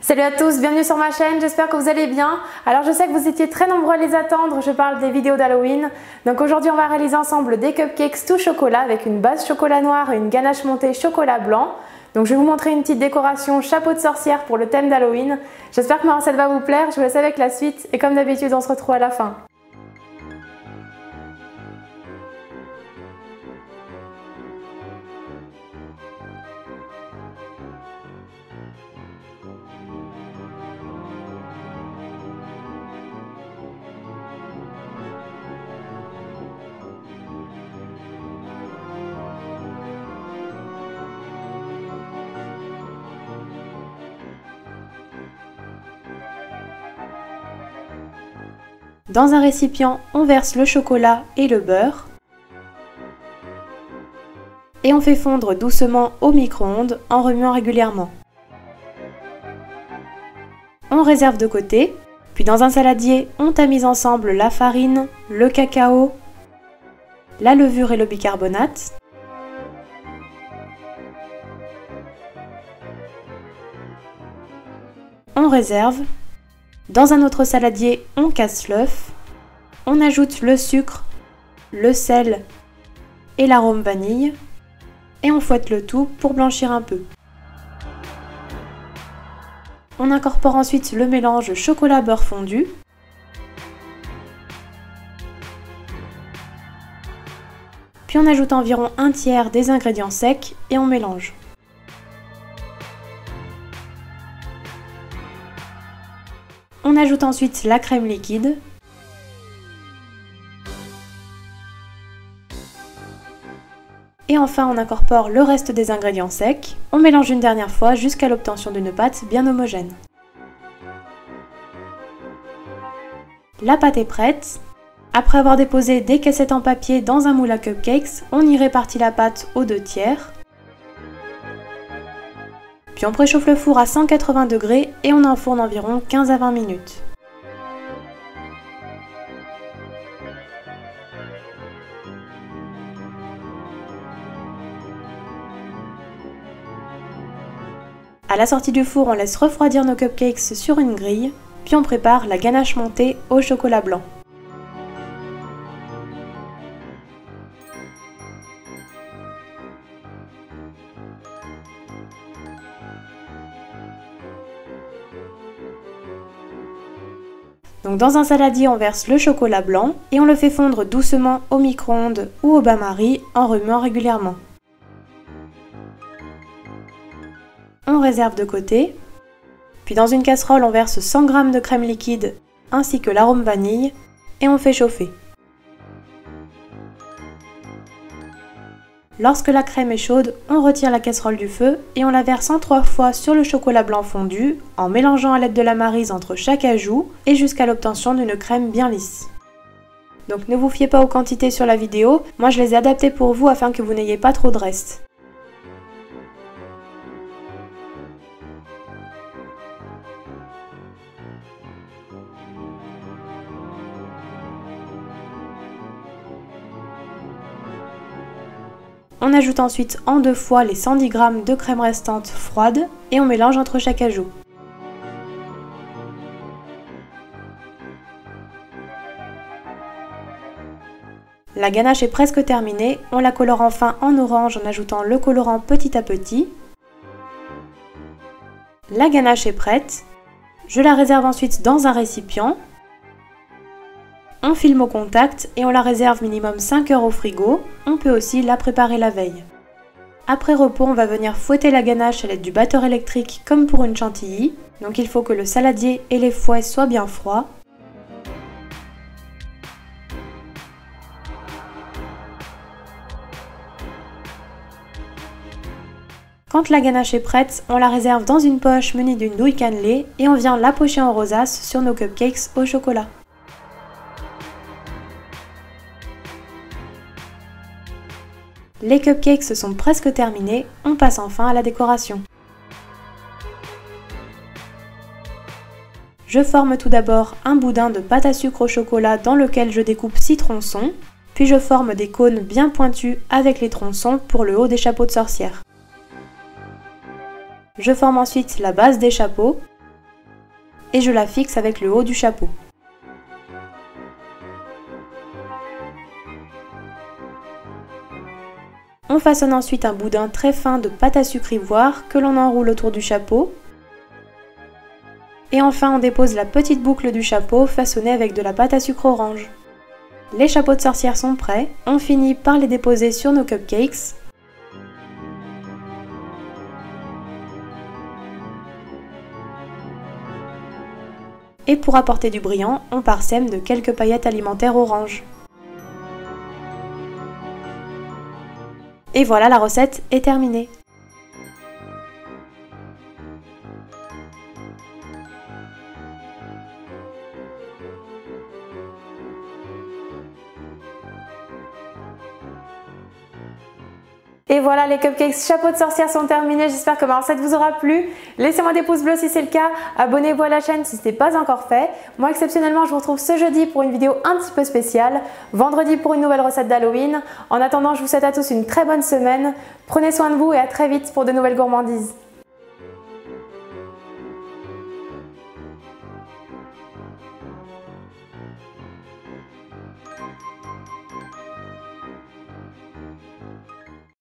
Salut à tous, bienvenue sur ma chaîne, j'espère que vous allez bien. Alors je sais que vous étiez très nombreux à les attendre, je parle des vidéos d'Halloween. Donc aujourd'hui on va réaliser ensemble des cupcakes tout chocolat avec une base chocolat noir et une ganache montée chocolat blanc. Donc je vais vous montrer une petite décoration chapeau de sorcière pour le thème d'Halloween. J'espère que ma recette va vous plaire, je vous laisse avec la suite et comme d'habitude on se retrouve à la fin. Dans un récipient, on verse le chocolat et le beurre et on fait fondre doucement au micro-ondes en remuant régulièrement. On réserve de côté, puis dans un saladier, on tamise ensemble la farine, le cacao, la levure et le bicarbonate. On réserve. Dans un autre saladier, on casse l'œuf, on ajoute le sucre, le sel et l'arôme vanille et on fouette le tout pour blanchir un peu. On incorpore ensuite le mélange chocolat-beurre fondu. Puis on ajoute environ un tiers des ingrédients secs et on mélange. On ajoute ensuite la crème liquide. Et enfin, on incorpore le reste des ingrédients secs. On mélange une dernière fois jusqu'à l'obtention d'une pâte bien homogène. La pâte est prête. Après avoir déposé des caissettes en papier dans un moule à cupcakes, on y répartit la pâte aux 2 tiers. Puis on préchauffe le four à 180 degrés et on enfourne environ 15 à 20 minutes. À la sortie du four, on laisse refroidir nos cupcakes sur une grille, puis on prépare la ganache montée au chocolat blanc. Donc dans un saladier, on verse le chocolat blanc et on le fait fondre doucement au micro-ondes ou au bain-marie en remuant régulièrement. On réserve de côté. Puis dans une casserole, on verse 100 g de crème liquide ainsi que l'arôme vanille et on fait chauffer. Lorsque la crème est chaude, on retire la casserole du feu et on la verse en 3 fois sur le chocolat blanc fondu en mélangeant à l'aide de la maryse entre chaque ajout et jusqu'à l'obtention d'une crème bien lisse. Donc ne vous fiez pas aux quantités sur la vidéo, moi je les ai adaptées pour vous afin que vous n'ayez pas trop de reste. On ajoute ensuite en 2 fois les 110 g de crème restante froide et on mélange entre chaque ajout. La ganache est presque terminée, on la colore enfin en orange en ajoutant le colorant petit à petit. La ganache est prête, je la réserve ensuite dans un récipient. On filme au contact et on la réserve minimum 5 heures au frigo, on peut aussi la préparer la veille. Après repos, on va venir fouetter la ganache à l'aide du batteur électrique comme pour une chantilly, donc il faut que le saladier et les fouets soient bien froids. Quand la ganache est prête, on la réserve dans une poche munie d'une douille cannelée et on vient la pocher en rosace sur nos cupcakes au chocolat. Les cupcakes sont presque terminés, on passe enfin à la décoration. Je forme tout d'abord un boudin de pâte à sucre au chocolat dans lequel je découpe 6 tronçons, Puis je forme des cônes bien pointus avec les tronçons pour le haut des chapeaux de sorcière. Je forme ensuite la base des chapeaux et je la fixe avec le haut du chapeau. On façonne ensuite un boudin très fin de pâte à sucre ivoire que l'on enroule autour du chapeau. Et enfin on dépose la petite boucle du chapeau façonnée avec de la pâte à sucre orange. Les chapeaux de sorcière sont prêts, on finit par les déposer sur nos cupcakes. Et pour apporter du brillant, on parsème de quelques paillettes alimentaires orange. Et voilà, la recette est terminée. Et voilà, les cupcakes chapeau de sorcière sont terminés. J'espère que ma recette vous aura plu. Laissez-moi des pouces bleus si c'est le cas. Abonnez-vous à la chaîne si ce n'est pas encore fait. Moi, exceptionnellement, je vous retrouve ce jeudi pour une vidéo un petit peu spéciale. Vendredi pour une nouvelle recette d'Halloween. En attendant, je vous souhaite à tous une très bonne semaine. Prenez soin de vous et à très vite pour de nouvelles gourmandises.